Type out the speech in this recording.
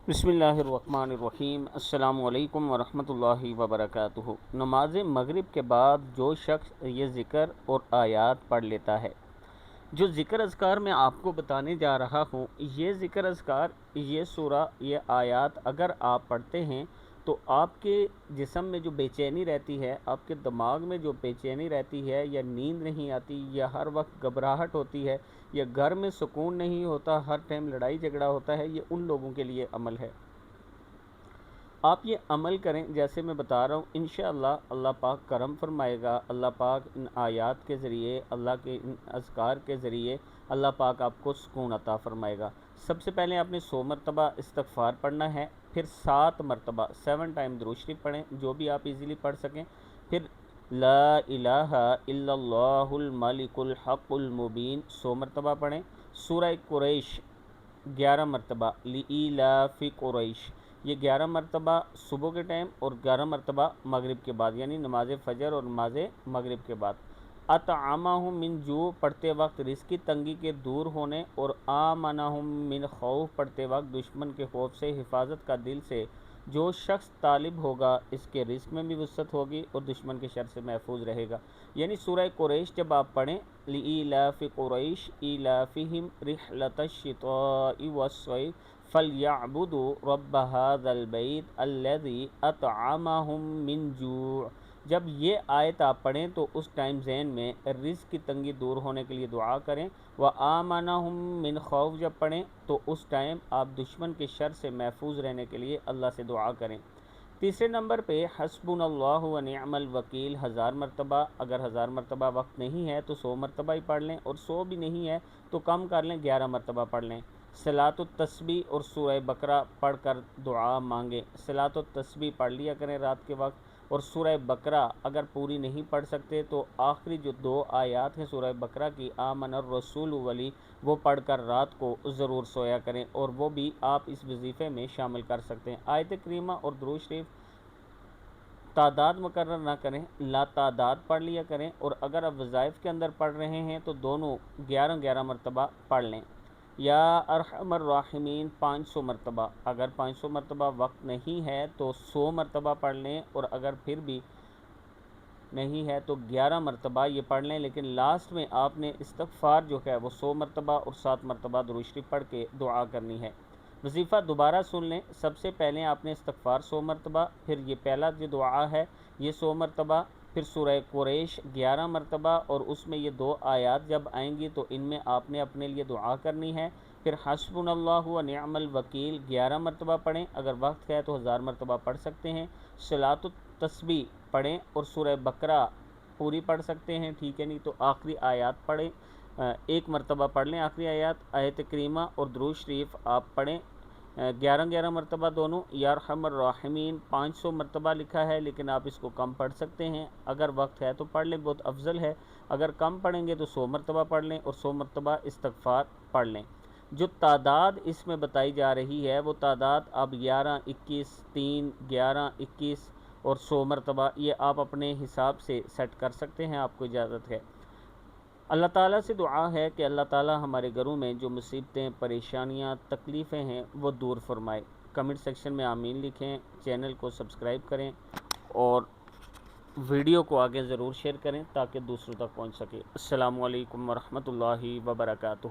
بسم اللہ الرحمن الرحیم۔ السلام علیکم ورحمۃ اللہ وبرکاتہ۔ نماز مغرب کے بعد جو شخص یہ ذکر اور آیات پڑھ لیتا ہے، جو ذکر اذکار میں آپ کو بتانے جا رہا ہوں، یہ ذکر اذکار، یہ سورہ، یہ آیات اگر آپ پڑھتے ہیں تو آپ کے جسم میں جو بے چینی رہتی ہے، آپ کے دماغ میں جو بے چینی رہتی ہے، یا نیند نہیں آتی، یا ہر وقت گھبراہٹ ہوتی ہے، یا گھر میں سکون نہیں ہوتا، ہر ٹائم لڑائی جھگڑا ہوتا ہے، یہ ان لوگوں کے لیے عمل ہے۔ آپ یہ عمل کریں جیسے میں بتا رہا ہوں، انشاءاللہ اللہ پاک کرم فرمائے گا۔ اللہ پاک ان آیات کے ذریعے، اللہ کے ان اذکار کے ذریعے اللہ پاک آپ کو سکون عطا فرمائے گا۔ سب سے پہلے آپ نے 100 مرتبہ استغفار پڑھنا ہے، پھر 7 مرتبہ 7 ٹائم درود شریف پڑھیں، جو بھی آپ ایزیلی پڑھ سکیں، پھر لا الہ الا اللہ الملک الحق المبین 100 مرتبہ پڑھیں۔ سورہ قریش 11 مرتبہ، لإیلاف قریش، یہ 11 مرتبہ صبح کے ٹائم اور 11 مرتبہ مغرب کے بعد، یعنی نماز فجر اور نماز مغرب کے بعد۔ اطعمہم من جوع پڑھتے وقت رزق کی تنگی کے دور ہونے، اور آمنہم من خوف پڑھتے وقت دشمن کے خوف سے حفاظت کا دل سے جو شخص طالب ہوگا، اس کے رزق میں بھی وسعت ہوگی اور دشمن کے شر سے محفوظ رہے گا۔ یعنی سورہ قریش جب آپ پڑھیں، لإیلاف قریش ایلافہم رحلۃ الشتاء والصیف فَلْيَعْبُدُوا رَبَّ هَذَا الْبَيْتِ الَّذِي أَطْعَمَهُم مِّن جُوع، جب یہ آیت آپ پڑھیں تو اس ٹائم ذہن میں رزق کی تنگی دور ہونے کے لیے دعا کریں۔ وَآمَنَهُم مِّن خوف جب پڑھیں تو اس ٹائم آپ دشمن کے شر سے محفوظ رہنے کے لیے اللہ سے دعا کریں۔ تیسرے نمبر پہ حسبنا اللہ و نعم الوکیل 1000 مرتبہ، اگر 1000 مرتبہ وقت نہیں ہے تو 100 مرتبہ ہی پڑھ لیں، اور 100 بھی نہیں ہے تو کم کر لیں، 11 مرتبہ پڑھ لیں۔ صلاۃ التسبیح اور سورہ بقرہ پڑھ کر دعا مانگیں۔ صلاۃ التسبیح پڑھ لیا کریں رات کے وقت، اور سورہ بقرہ اگر پوری نہیں پڑھ سکتے تو آخری جو 2 آیات ہیں سورہ بقرہ کی، آمن الرسول ولی، وہ پڑھ کر رات کو ضرور سویا کریں، اور وہ بھی آپ اس وظیفے میں شامل کر سکتے ہیں۔ آیت کریمہ اور درود شریف تعداد مقرر نہ کریں، لا تعداد پڑھ لیا کریں، اور اگر آپ وظائف کے اندر پڑھ رہے ہیں تو دونوں 11 مرتبہ پڑھ لیں۔ یا ارحم الراحمین 500 مرتبہ، اگر 500 مرتبہ وقت نہیں ہے تو 100 مرتبہ پڑھ لیں، اور اگر پھر بھی نہیں ہے تو 11 مرتبہ یہ پڑھ لیں، لیکن لاسٹ میں آپ نے استغفار جو ہے وہ 100 مرتبہ اور 7 مرتبہ درود شریف پڑھ کے دعا کرنی ہے۔ وظیفہ دوبارہ سن لیں، سب سے پہلے آپ نے استغفار 100 مرتبہ، پھر یہ پہلا جو دعا ہے یہ 100 مرتبہ، پھر سورہ قریش 11 مرتبہ، اور اس میں یہ 2 آیات جب آئیں گی تو ان میں آپ نے اپنے لیے دعا کرنی ہے۔ پھر حسبنا اللہ و نعم الوکیل 11 مرتبہ پڑھیں، اگر وقت ہے تو 1000 مرتبہ پڑھ سکتے ہیں۔ صلاۃ التسبیح پڑھیں، اور سورہ بقرہ پوری پڑھ سکتے ہیں، ٹھیک ہے، نہیں تو آخری آیات پڑھیں، 1 مرتبہ پڑھ لیں آخری آیت کریمہ، اور درود شریف آپ پڑھیں 11 مرتبہ دونوں۔ یا ارحم الراحمین 500 مرتبہ لکھا ہے، لیکن آپ اس کو کم پڑھ سکتے ہیں، اگر وقت ہے تو پڑھ لیں، بہت افضل ہے۔ اگر کم پڑھیں گے تو 100 مرتبہ پڑھ لیں، اور 100 مرتبہ استغفار پڑھ لیں۔ جو تعداد اس میں بتائی جا رہی ہے وہ تعداد اب 11، 21، 3، 11، 21 اور 100 مرتبہ، یہ آپ اپنے حساب سے سیٹ کر سکتے ہیں، آپ کو اجازت ہے۔ اللہ تعالیٰ سے دعا ہے کہ اللہ تعالیٰ ہمارے گھروں میں جو مصیبتیں، پریشانیاں، تکلیفیں ہیں وہ دور فرمائے۔ کمنٹ سیکشن میں آمین لکھیں، چینل کو سبسکرائب کریں، اور ویڈیو کو آگے ضرور شیئر کریں تاکہ دوسروں تک پہنچ سکے۔ السلام علیکم ورحمۃ اللہ وبرکاتہ۔